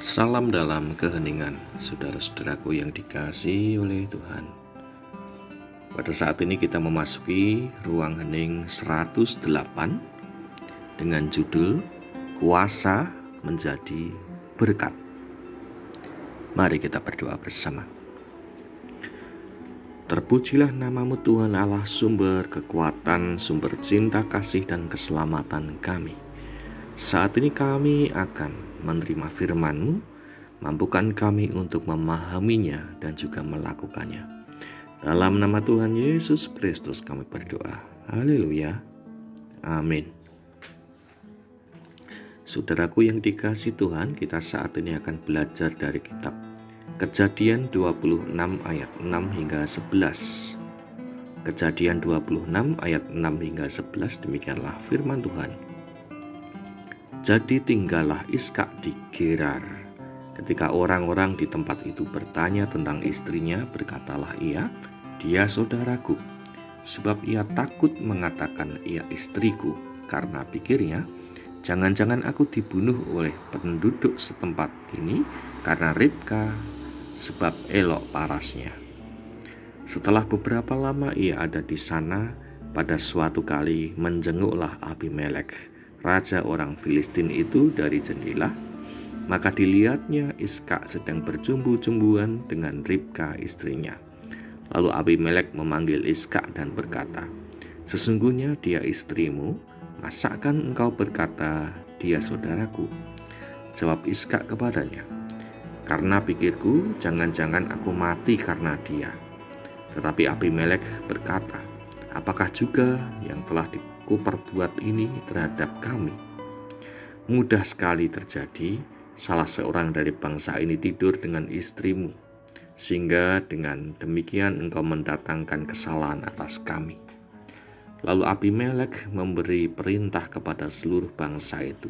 Salam dalam keheningan, saudara-saudaraku yang dikasihi oleh Tuhan. Pada saat ini kita memasuki ruang hening 108 dengan judul Kuasa Menjadi Berkat. Mari kita berdoa bersama. Terpujilah namamu Tuhan Allah, sumber kekuatan, sumber cinta, kasih, dan keselamatan kami. Saat ini kami akan menerima firman-Mu, mampukan kami untuk memahaminya dan juga melakukannya. Dalam nama Tuhan Yesus Kristus kami berdoa. Haleluya. Amin. Saudaraku yang dikasihi Tuhan, kita saat ini akan belajar dari kitab Kejadian 26 ayat 6 hingga 11. Kejadian 26 ayat 6 hingga 11, demikianlah firman Tuhan. Jadi tinggallah Iskak di Gerar. Ketika orang-orang di tempat itu bertanya tentang istrinya, berkatalah ia, "Dia saudaraku." Sebab ia takut mengatakan, "Ia istriku," karena pikirnya, jangan-jangan aku dibunuh oleh penduduk setempat ini karena Ribka, sebab elok parasnya. Setelah beberapa lama ia ada di sana, pada suatu kali menjenguklah Abimelek, raja orang Filistin itu, dari jendela. Maka dilihatnya Iskak sedang berjumbu-jumbuan dengan Ribka istrinya. Lalu Abimelek memanggil Iskak dan berkata, "Sesungguhnya dia istrimu, masakan engkau berkata, 'Dia saudaraku'?" Jawab Iskak kepadanya, "Karena pikirku, jangan-jangan aku mati karena dia." Tetapi Abimelek berkata, "Apakah juga yang telah kuperbuat ini terhadap kami?" Mudah sekali terjadi salah seorang dari bangsa ini tidur dengan istrimu, sehingga dengan demikian engkau mendatangkan kesalahan atas kami. Lalu Abimelek memberi perintah kepada seluruh bangsa itu,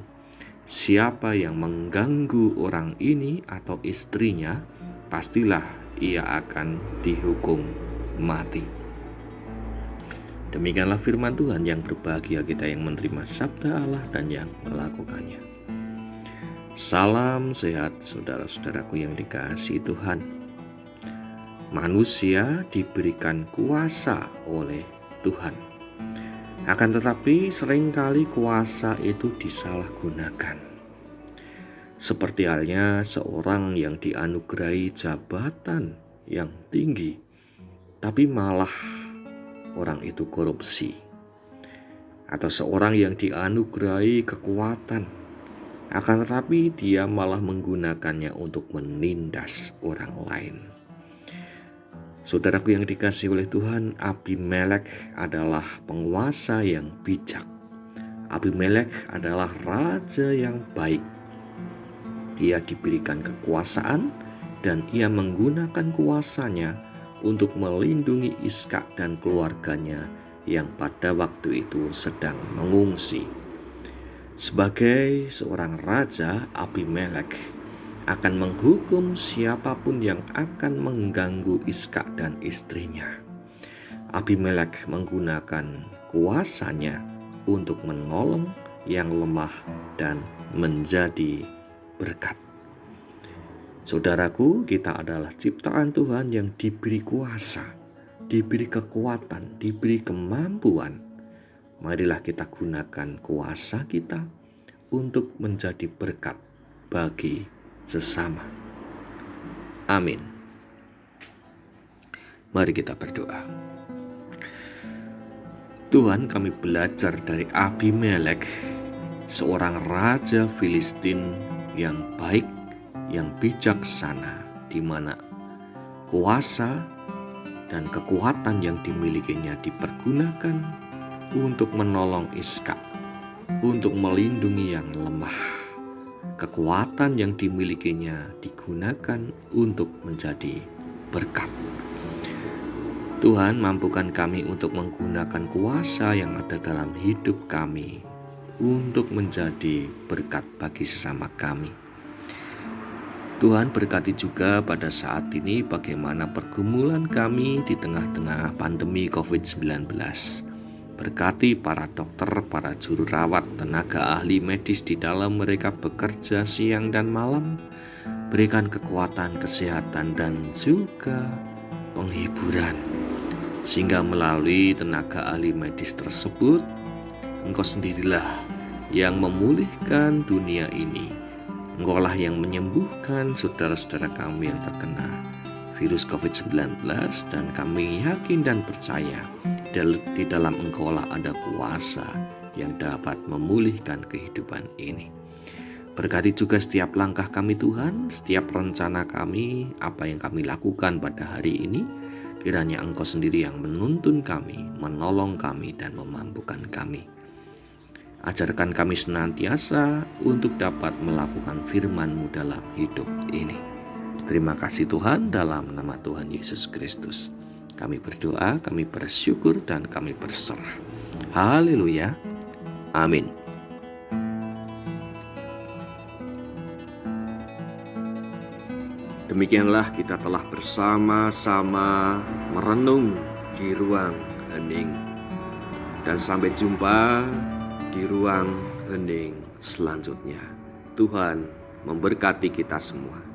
"Siapa yang mengganggu orang ini atau istrinya, pastilah ia akan dihukum mati." Demikianlah firman Tuhan. Yang berbahagia kita yang menerima sabda Allah dan yang melakukannya. Salam sehat saudara-saudaraku yang dikasihi Tuhan. Manusia diberikan kuasa oleh Tuhan. Akan tetapi seringkali kuasa itu disalahgunakan. Seperti halnya seorang yang dianugerahi jabatan yang tinggi, tapi malah orang itu korupsi. Atau seorang yang dianugerahi kekuatan, akan tetapi dia malah menggunakannya untuk menindas orang lain. Saudaraku yang dikasihi oleh Tuhan, Abimelek adalah penguasa yang bijak. Abimelek adalah raja yang baik. Dia diberikan kekuasaan dan ia menggunakan kuasanya untuk melindungi Iskak dan keluarganya yang pada waktu itu sedang mengungsi. Sebagai seorang raja, Abimelek akan menghukum siapapun yang akan mengganggu Iskak dan istrinya. Abimelek menggunakan kuasanya untuk menolong yang lemah dan menjadi berkat. Saudaraku, kita adalah ciptaan Tuhan yang diberi kuasa, diberi kekuatan, diberi kemampuan. Marilah kita gunakan kuasa kita untuk menjadi berkat bagi sesama. Amin. Mari kita berdoa. Tuhan, kami belajar dari Abimelek, seorang raja Filistin yang baik, yang bijaksana, di mana kuasa dan kekuatan yang dimilikinya dipergunakan untuk menolong Iskak, untuk melindungi yang lemah. Kekuatan yang dimilikinya digunakan untuk menjadi berkat. Tuhan, mampukan kami untuk menggunakan kuasa yang ada dalam hidup kami untuk menjadi berkat bagi sesama kami. Tuhan, berkati juga pada saat ini bagaimana pergumulan kami di tengah-tengah pandemi COVID-19. Berkati para dokter, para juru rawat, tenaga ahli medis di dalam mereka bekerja siang dan malam Berikan kekuatan, kesehatan, dan juga penghiburan. Sehingga melalui tenaga ahli medis tersebut, Engkau sendirilah yang memulihkan dunia ini. Engkaulah yang menyembuhkan saudara-saudara kami yang terkena virus COVID-19, dan kami yakin dan percaya di dalam Engkaulah ada kuasa yang dapat memulihkan kehidupan ini. Berkati juga setiap langkah kami Tuhan, setiap rencana kami, apa yang kami lakukan pada hari ini. Kiranya Engkau sendiri yang menuntun kami, menolong kami, dan memampukan kami. Ajarkan kami senantiasa untuk dapat melakukan firman-Mu dalam hidup ini. Terima kasih Tuhan, dalam nama Tuhan Yesus Kristus kami berdoa, kami bersyukur, dan kami berserah. Haleluya. Amin. Demikianlah kita telah bersama-sama merenung di ruang hening. Dan sampai jumpa di ruang hening selanjutnya. Tuhan memberkati kita semua.